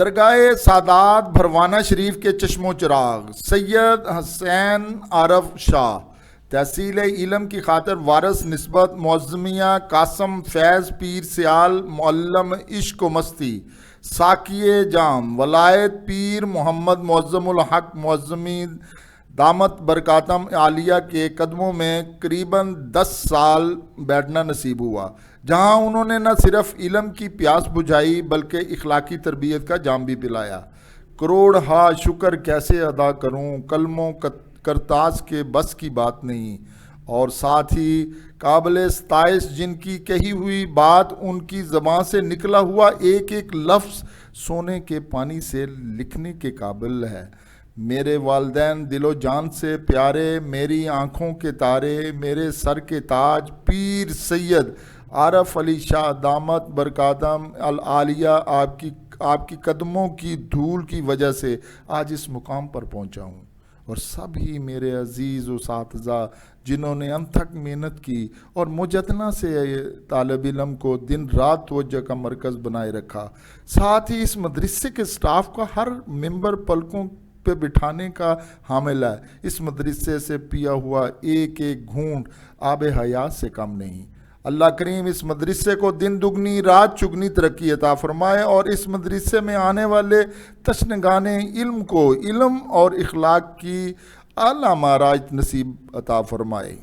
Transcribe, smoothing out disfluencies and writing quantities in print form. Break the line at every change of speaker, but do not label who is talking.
درگاہ سادات بھروانہ شریف کے چشم و چراغ سید حسین عارف شاہ تحصیل علم کی خاطر وارث نسبت معظمیہ قاسم فیض پیر سیال معلم عشق و مستی ساقی جام ولایت پیر محمد معظم الحق معظمی دامت برکاتم عالیہ کے قدموں میں قریباً 10 سال بیٹھنا نصیب ہوا، جہاں انہوں نے نہ صرف علم کی پیاس بجھائی بلکہ اخلاقی تربیت کا جام بھی پلایا۔ کروڑ ہا شکر کیسے ادا کروں، کلموں کرتاس کے بس کی بات نہیں، اور ساتھ ہی قابل ستائش جن کی کہی ہوئی بات ان کی زبان سے نکلا ہوا ایک ایک لفظ سونے کے پانی سے لکھنے کے قابل ہے۔ میرے والدین دل و جان سے پیارے، میری آنکھوں کے تارے، میرے سر کے تاج پیر سید عارف علی شاہ دامت برکاتم العالیہ آپ کی قدموں کی دھول کی وجہ سے آج اس مقام پر پہنچا ہوں، اور سب ہی میرے عزیز اساتذہ جنہوں نے انتھک محنت کی اور مجدنا سے طالب علم کو دن رات توجہ کا مرکز بنائے رکھا۔ ساتھ ہی اس مدرسے کے سٹاف کا ہر ممبر پلکوں پہ بٹھانے کا حامل ہے۔ اس مدرسے سے پیا ہوا ایک ایک گھونٹ آب حیات سے کم نہیں۔ اللہ کریم اس مدرسے کو دن دگنی رات چگنی ترقی عطا فرمائے، اور اس مدرسے میں آنے والے تشنگان علم کو علم اور اخلاق کی اعلیٰ معراج نصیب عطا فرمائے۔